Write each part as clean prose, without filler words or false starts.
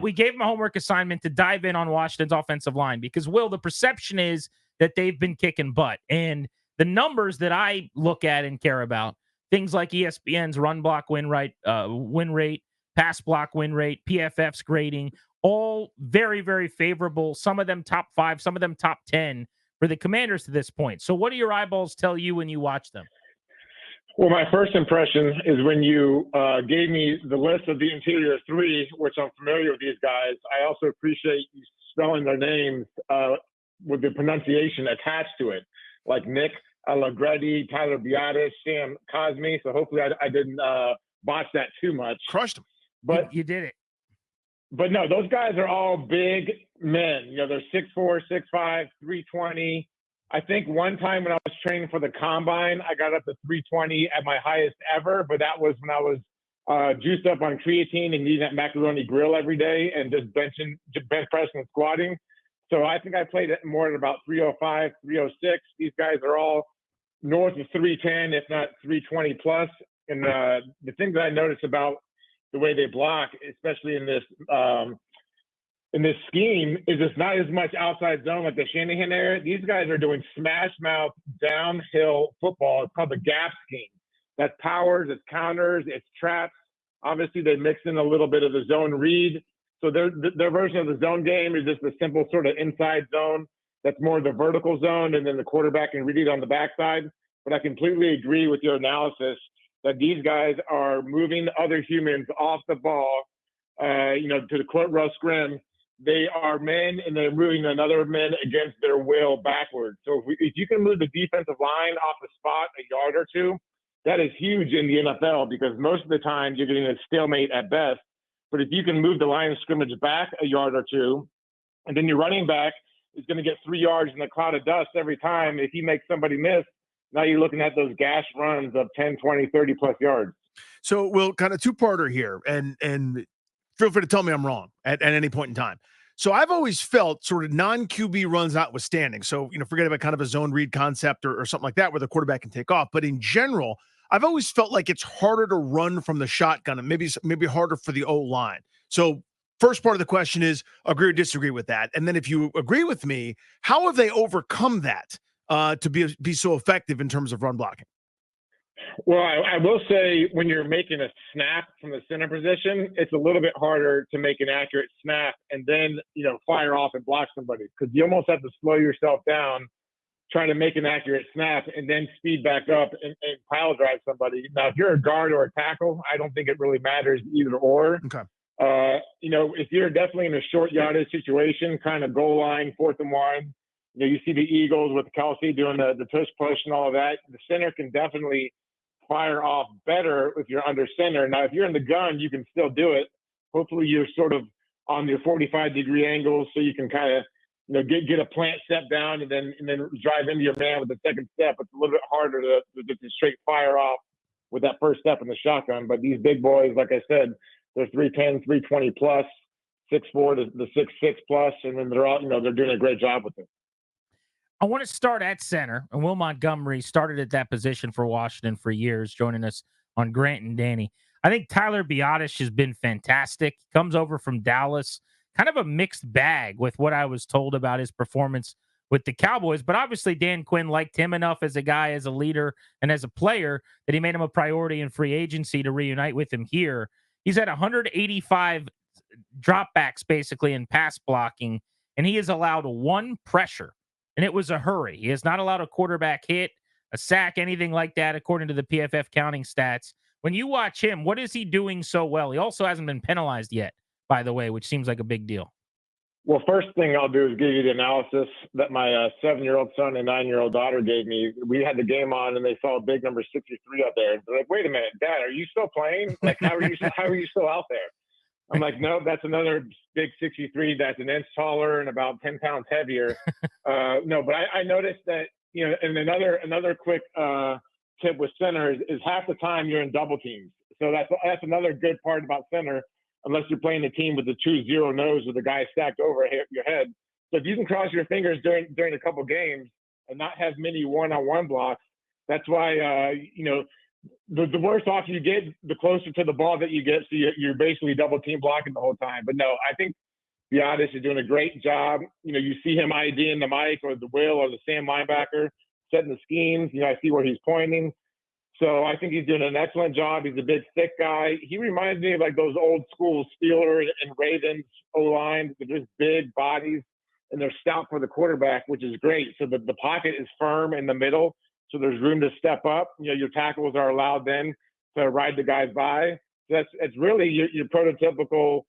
we gave him a homework assignment to dive in on Washington's offensive line because, Will, the perception is that they've been kicking butt. And the numbers that I look at and care about, things like ESPN's run block win rate, pass block win rate, PFF's grading, all very, very favorable. Some of them top 5, some of them top 10 for the Commanders to this point. So what do your eyeballs tell you when you watch them? Well, my first impression is when you gave me the list of the interior 3, which I'm familiar with these guys. I also appreciate you spelling their names with the pronunciation attached to it, like Nick Allegretti, Tyler Biadasz, Sam Cosme. So hopefully I didn't botch that too much. Crushed them. But you did it. But no, those guys are all big men. You know, they're 6'4", 6'5", 320. I think one time when I was training for the combine, I got up to 320 at my highest ever, but that was when I was juiced up on creatine and eating that macaroni grill every day and just bench pressing and squatting. So I think I played more at about 305, 306. These guys are all north of 310, if not 320 plus. And the thing that I noticed about the way they block, especially in this scheme, is it's not as much outside zone like the Shanahan era. These guys are doing smash mouth downhill football. It's called the gap scheme. That's powers, it's counters, it's traps. Obviously, they mix in a little bit of the zone read. So their version of the zone game is just a simple sort of inside zone that's more the vertical zone, and then the quarterback can read it on the backside. But I completely agree with your analysis that these guys are moving other humans off the ball, to the quote Russ Grimm. They are men, and they're moving another men against their will backwards. So if you can move the defensive line off the spot a yard or two, that is huge in the NFL because most of the time you're getting a stalemate at best. But if you can move the line of scrimmage back a yard or two, and then your running back is going to get 3 yards in a cloud of dust every time. If he makes somebody miss, now you're looking at those gash runs of 10, 20, 30-plus yards. So, Will, kind of two-parter here, and feel free to tell me I'm wrong at any point in time. So I've always felt sort of non-QB runs notwithstanding. So, forget about kind of a zone read concept or something like that where the quarterback can take off. But in general, I've always felt like it's harder to run from the shotgun and maybe harder for the O-line. So first part of the question is agree or disagree with that. And then if you agree with me, how have they overcome that to be so effective in terms of run blocking? Well, I will say when you're making a snap from the center position, it's a little bit harder to make an accurate snap and then, fire off and block somebody because you almost have to slow yourself down trying to make an accurate snap and then speed back up and pile drive somebody. Now, if you're a guard or a tackle, I don't think it really matters either or. Okay. If you're definitely in a short yardage situation, kind of goal line, 4th and 1, you see the Eagles with Kelsey doing the tush push and all of that. The center can definitely fire off better if you're under center. Now, if you're in the gun, you can still do it. Hopefully you're sort of on your 45-degree angle so you can kind of, get a plant step down and then drive into your man with the second step. It's a little bit harder to straight fire off with that first step in the shotgun. But these big boys, like I said, they're 310, 320 plus, 6'4" to the 6'6" plus, and then they're all, they're doing a great job with it. I want to start at center, and Will Montgomery started at that position for Washington for years, joining us on Grant and Danny. I think Tyler Biadasz has been fantastic. He comes over from Dallas, kind of a mixed bag with what I was told about his performance with the Cowboys. But obviously Dan Quinn liked him enough as a guy, as a leader, and as a player that he made him a priority in free agency to reunite with him here. He's had 185 dropbacks basically in pass blocking, and he has allowed 1 pressure. And it was a hurry. He has not allowed a quarterback hit, a sack, anything like that, according to the PFF counting stats. When you watch him, what is he doing so well? He also hasn't been penalized yet, by the way, which seems like a big deal. Well, first thing I'll do is give you the analysis that my 7-year-old son and 9-year-old daughter gave me. We had the game on, and they saw a big number 63 up there. And they're like, wait a minute, Dad, are you still playing? Like, how are you still out there? I'm like, no, that's another big 63 that's an inch taller and about 10 pounds heavier. No, but I noticed that, and another quick tip with center is half the time you're in double teams. So that's another good part about center, unless you're playing a team with the 2-0 nose with the guy stacked over your head. So if you can cross your fingers during a couple games and not have many one-on-one blocks, that's why, The worse off you get, the closer to the ball that you get. So you're basically double team blocking the whole time. But no, I think Biadasz is doing a great job. You see him IDing the Mike or the Will or the Sam linebacker, setting the schemes. I see where he's pointing. So I think he's doing an excellent job. He's a big, thick guy. He reminds me of like those old school Steelers and Ravens O-line. They're just big bodies, and they're stout for the quarterback, which is great. So the pocket is firm in the middle, so there's room to step up. Your tackles are allowed then to ride the guys by. So it's really your prototypical,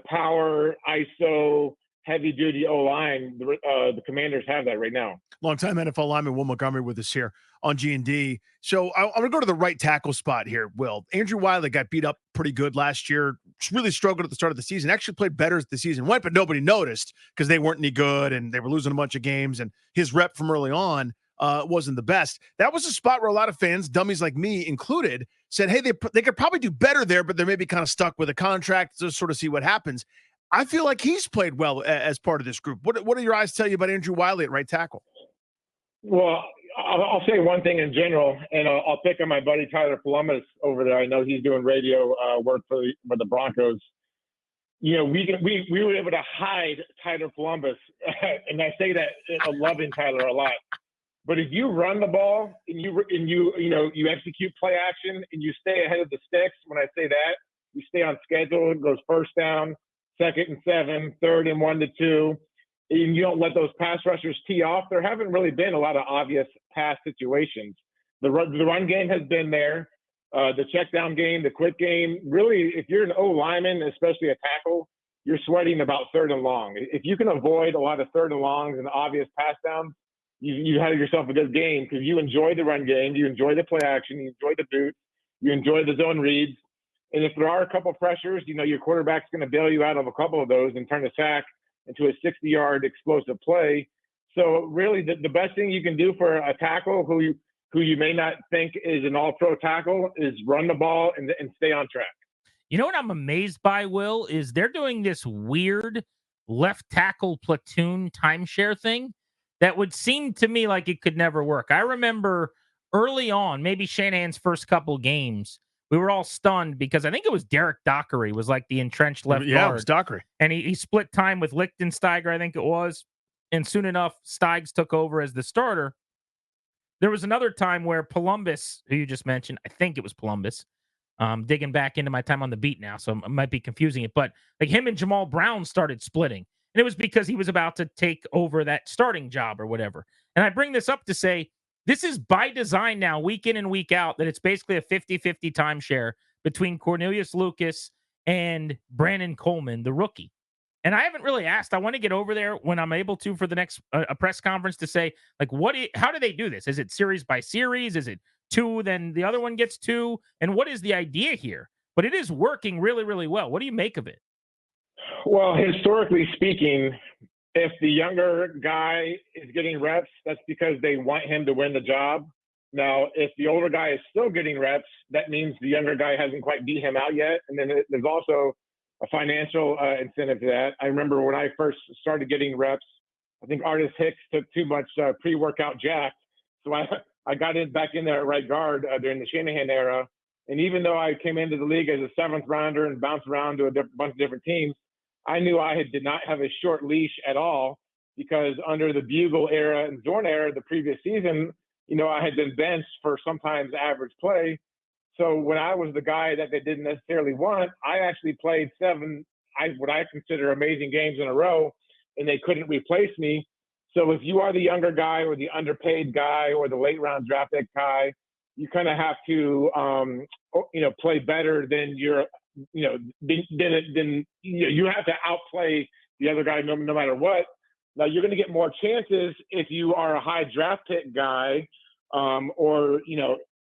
power, ISO, heavy-duty O-line. The Commanders have that right now. Longtime NFL lineman Will Montgomery with us here on G&D. So I'm going to go to the right tackle spot here, Will. Andrew Wylie got beat up pretty good last year, really struggled at the start of the season, actually played better as the season went, but nobody noticed because they weren't any good and they were losing a bunch of games, and his rep from early on wasn't the best. That was a spot where a lot of fans, dummies like me included, said, hey, they could probably do better there, but they're maybe kind of stuck with a contract to sort of see what happens. I feel like he's played well as part of this group. What do your eyes tell you about Andrew Wylie at right tackle? Well, I'll say one thing in general, and I'll pick on my buddy Tyler Biadasz over there. I know he's doing radio work for the Broncos. We were able to hide Tyler Biadasz, and I say that loving Tyler a lot. But if you run the ball and you execute play action and you stay ahead of the sticks, when I say that, you stay on schedule. It goes first down, 2nd and 7, 3rd and 1 to 2. And you don't let those pass rushers tee off. There haven't really been a lot of obvious pass situations. The run game has been there. The check down game, the quick game. Really, if you're an O lineman, especially a tackle, you're sweating about 3rd and long. If you can avoid a lot of 3rd and longs and obvious pass downs, you have yourself a good game because you enjoy the run game, you enjoy the play action, you enjoy the boot, you enjoy the zone reads. And if there are a couple pressures, your quarterback's going to bail you out of a couple of those and turn a sack into a 60-yard explosive play. So really the best thing you can do for a tackle who you may not think is an all-pro tackle is run the ball and stay on track. You know what I'm amazed by, Will, is they're doing this weird left tackle platoon timeshare thing that would seem to me like it could never work. I remember early on, maybe Shanahan's first couple games, we were all stunned because I think it was Derek Dockery was like the entrenched left guard. Yeah, it was Dockery. And he split time with Lichtensteiger, I think it was. And soon enough, Steigs took over as the starter. There was another time where Columbus, who you just mentioned, I think it was Columbus, digging back into my time on the beat now, so I might be confusing it. But like him and Jamal Brown started splitting. And it was because he was about to take over that starting job or whatever. And I bring this up to say, this is by design now, week in and week out, that it's basically a 50-50 timeshare between Cornelius Lucas and Brandon Coleman, the rookie. And I haven't really asked. I want to get over there when I'm able to for the next a press conference to say, like, how do they do this? Is it series by series? Is it 2, then the other one gets 2? And what is the idea here? But it is working really, really well. What do you make of it? Well, historically speaking, if the younger guy is getting reps, that's because they want him to win the job. Now, if the older guy is still getting reps, that means the younger guy hasn't quite beat him out yet. And then there's also a financial incentive to that. I remember when I first started getting reps, I think Artis Hicks took too much pre-workout jack. So I got back in there at right guard during the Shanahan era. And even though I came into the league as a 7th rounder and bounced around to a bunch of different teams, I knew I did not have a short leash at all because under the Bugle era and Zorn era, the previous season, I had been benched for sometimes average play. So when I was the guy that they didn't necessarily want, I actually played 7, what I consider amazing games in a row, and they couldn't replace me. So if you are the younger guy or the underpaid guy or the late round draft pick guy, you kind of have to, play better than your then you have to outplay the other guy no matter what. Now you're going to get more chances if you are a high draft pick guy, or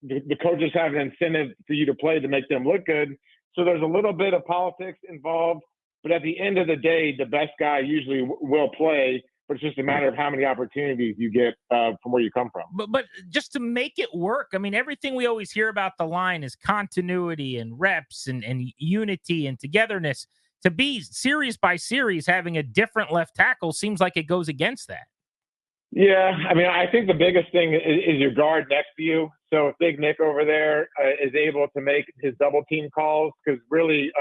the coaches have an incentive for you to play to make them look good. So there's a little bit of politics involved, but at the end of the day, the best guy usually will play. But it's just a matter of how many opportunities you get from where you come from. But just to make it work, I mean, everything we always hear about the line is continuity and reps and unity and togetherness. To be series by series having a different left tackle seems like it goes against that. Yeah, I mean, I think the biggest thing is your guard next to you. So if Big Nick over there is able to make his double team calls, because really,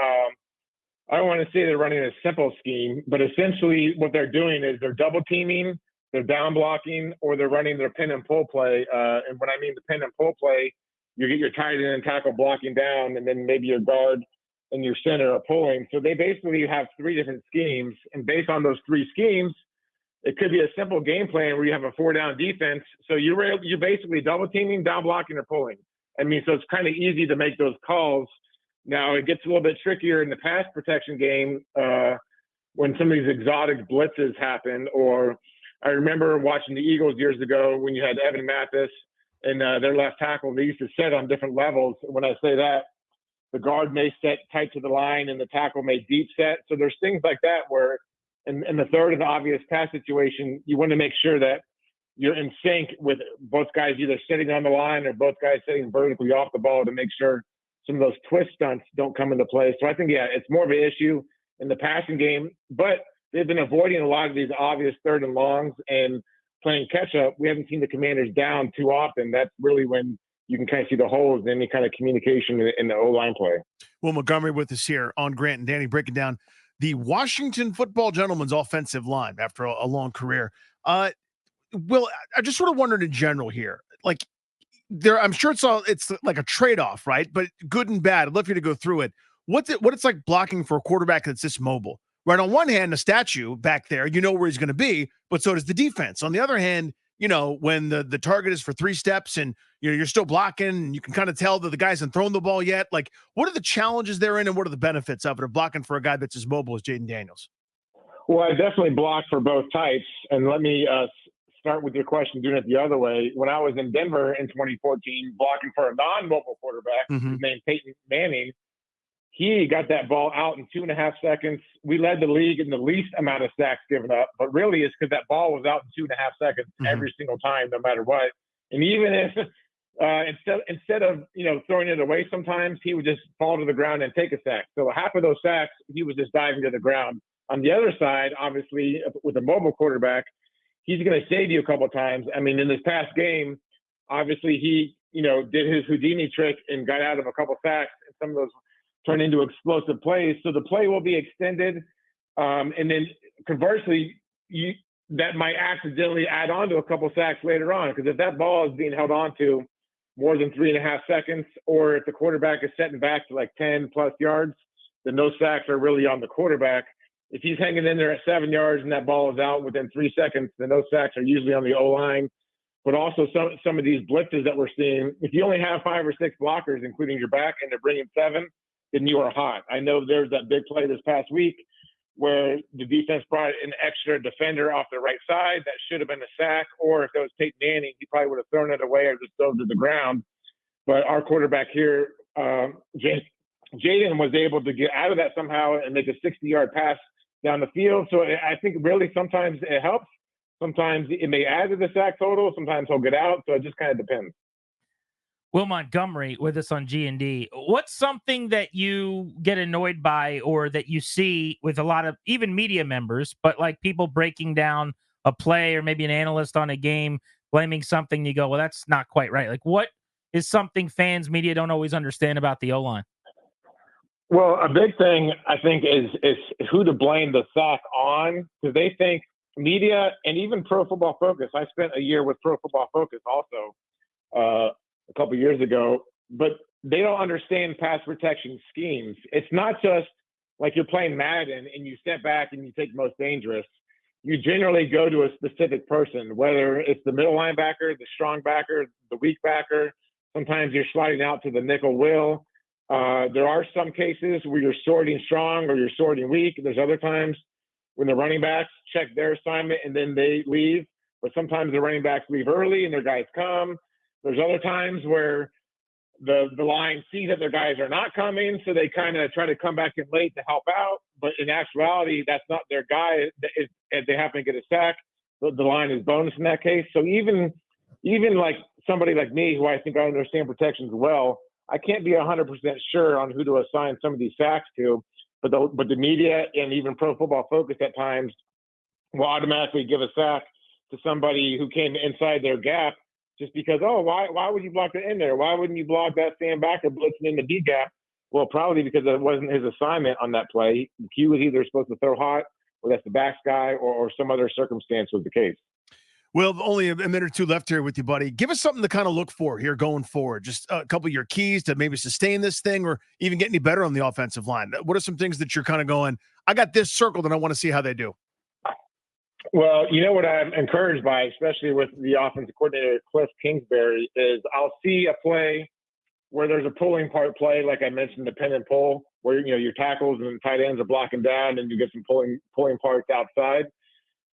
I don't want to say they're running a simple scheme, but essentially what they're doing is they're double teaming, they're down blocking, or they're running their pin and pull play. And when I mean the pin and pull play, you get your tight end and tackle blocking down, and then maybe your guard and your center are pulling. So they basically have three different schemes, and based on those three schemes, it could be a simple game plan where you have a 4-down defense. So you're basically double teaming, down blocking, or pulling. I mean, so it's kind of easy to make those calls. Now it gets a little bit trickier in the pass protection game when some of these exotic blitzes happen. Or I remember watching the Eagles years ago when you had Evan Mathis and their left tackle. They used to set on different levels. When I say that, the guard may set tight to the line and the tackle may deep set. So there's things like that where in the third and obvious pass situation, you want to make sure that you're in sync with both guys either sitting on the line or both guys sitting vertically off the ball to make sure some of those twist stunts don't come into play. So I think, yeah, it's more of an issue in the passing game, but they've been avoiding a lot of these obvious third and longs and playing catch up. We haven't seen the Commanders down too often. That's really when you can kind of see the holes in any kind of communication in the O-line play. Will Montgomery with us here on Grant and Danny, breaking down the Washington Football Gentlemen's offensive line after a long career. Will, I just sort of wondered in general here, like I'm sure it's like a trade-off, right? But good and bad. I'd love for you to go through it. What it's like blocking for a quarterback that's this mobile, right? On one hand, the statue back there, you know where he's going to be, but so does the defense. On the other hand, you know, when the target is for 3 steps and you're still blocking and you can kind of tell that the guy hasn't thrown the ball yet. Like, what are the challenges they're in and what are the benefits of it, of blocking for a guy that's as mobile as Jaden Daniels? Well, I definitely block for both types. And let me start with your question, doing it the other way. When I was in Denver in 2014, blocking for a non-mobile quarterback named Peyton Manning, he got that ball out in 2.5 seconds. We led the league in the least amount of sacks given up, but really it's because that ball was out in 2.5 seconds every single time, no matter what. And even if instead of throwing it away, sometimes he would just fall to the ground and take a sack. So half of those sacks, he was just diving to the ground. On the other side, obviously, with a mobile quarterback, he's going to save you a couple of times. I mean, in this past game, obviously he did his Houdini trick and got out of a couple of sacks, and some of those turn into explosive plays. So the play will be extended. And then conversely, that might accidentally add on to a couple sacks later on. Because if that ball is being held on to more than 3.5 seconds, or if the quarterback is setting back to like 10 plus yards, then those sacks are really on the quarterback. If he's hanging in there at 7 yards and that ball is out within 3 seconds, then those sacks are usually on the O-line. But also some of these blitzes that we're seeing, if you only have 5 or 6 blockers, including your back, and they're bringing 7, then you are hot. I know there's that big play this past week where the defense brought an extra defender off the right side. That should have been a sack, or if it was Peyton Manning, he probably would have thrown it away or just thrown it to the ground. But our quarterback here, Jaden, was able to get out of that somehow and make a 60-yard pass down the field. So I think really sometimes it helps. Sometimes it may add to the sack total. Sometimes he'll get out. So it just kind of depends. Will Montgomery with us on G&D. What's something that you get annoyed by or that you see with a lot of even media members, but like people breaking down a play or maybe an analyst on a game, blaming something, you go, well, that's not quite right. Like, what is something fans, media don't always understand about the O-line? Well, a big thing I think is who to blame the sack on, because they think media and even Pro Football Focus. I spent a year with Pro Football Focus also a couple of years ago, but they don't understand pass protection schemes. It's not just like you're playing Madden and you step back and you take most dangerous. You generally go to a specific person, whether it's the middle linebacker, the strong backer, the weak backer. Sometimes you're sliding out to the nickel will. There are some cases where you're sorting strong or you're sorting weak. There's other times when the running backs check their assignment and then they leave, but sometimes the running backs leave early and their guys come. There's other times where the line see that their guys are not coming, so they kind of try to come back in late to help out. But in actuality, that's not their guy. If they happen to get a sack, the line is bonus in that case. So even like somebody like me, who I think I understand protections well, I can't be 100% sure on who to assign some of these sacks to. But the media and even Pro Football Focus at times will automatically give a sack to somebody who came inside their gap just because, oh, why would you block it in there? Why wouldn't you block that stand backer blitzing in the D gap? Well, probably because it wasn't his assignment on that play. He was either supposed to throw hot, or that's the backs guy, or some other circumstance was the case. Well, only a minute or two left here with you, buddy. Give us something to kind of look for here going forward. Just a couple of your keys to maybe sustain this thing or even get any better on the offensive line. What are some things that you're kind of going, I got this circled and I want to see how they do? Well, you know what I'm encouraged by, especially with the offensive coordinator, Cliff Kingsbury, is I'll see a play where there's a pulling part play, like I mentioned, the pin and pull, where, your tackles and tight ends are blocking down and you get some pulling parts outside.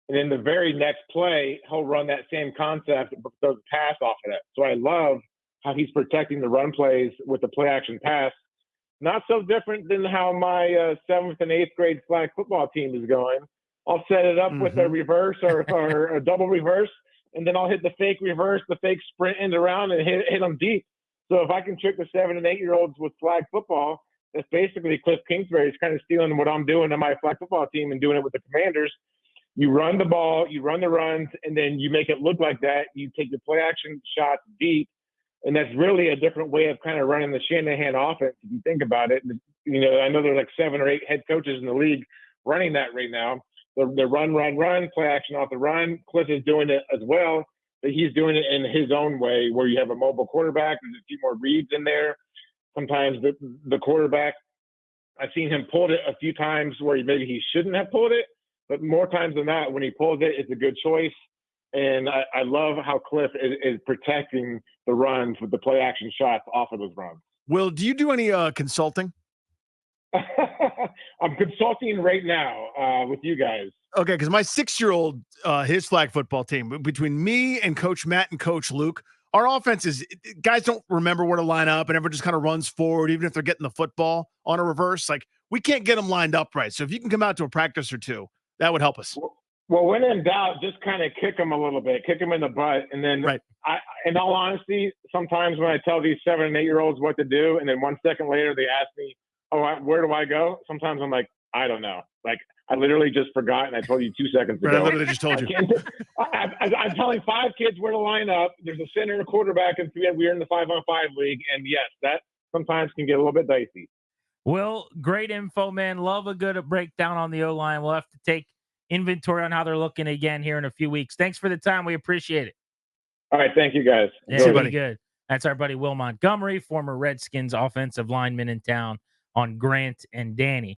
And then the very next play, he'll run that same concept, but throws a pass off of it. So I love how he's protecting the run plays with the play action pass. Not so different than how my 7th and 8th grade flag football team is going. I'll set it up with a reverse or a double reverse, and then I'll hit the fake reverse, the fake sprint end around, and hit them deep. So if I can trick the 7 and 8 year olds with flag football, that's basically Cliff Kingsbury is kind of stealing what I'm doing on my flag football team and doing it with the Commanders. You run the ball, you run the runs, and then you make it look like that. You take your play action shots deep, and that's really a different way of kind of running the Shanahan offense if you think about it. I know there's like 7 or 8 head coaches in the league running that right now. The run, play action off the run. Cliff is doing it as well, but he's doing it in his own way where you have a mobile quarterback. There's a few more reads in there. Sometimes the quarterback, I've seen him pull it a few times where maybe he shouldn't have pulled it, but more times than not, when he pulls it, it's a good choice. And I love how Cliff is protecting the runs with the play action shots off of those runs. Will, do you do any consulting? I'm consulting right now with you guys. Okay, because my 6-year-old, his flag football team, between me and Coach Matt and Coach Luke, our offense is, guys don't remember where to line up and everyone just kind of runs forward, even if they're getting the football on a reverse. Like, we can't get them lined up right. So if you can come out to a practice or two, that would help us. Well, when in doubt, just kind of kick them a little bit, kick them in the butt. And then, right. In all honesty, sometimes when I tell these 7 and 8 year olds what to do, and then 1 second later they ask me, where do I go? Sometimes I'm like, I don't know. Like, I literally just forgot, and I told you 2 seconds ago. Right, I literally just told you. I'm telling 5 kids where to line up. There's a center and a quarterback, and we're in the 5-on-5 league. And yes, that sometimes can get a little bit dicey. Well, great info, man. Love a good breakdown on the O-line. We'll have to take inventory on how they're looking again here in a few weeks. Thanks for the time. We appreciate it. All right. Thank you, guys. Yeah, really good. That's our buddy Will Montgomery, former Redskins offensive lineman in town on Grant and Danny.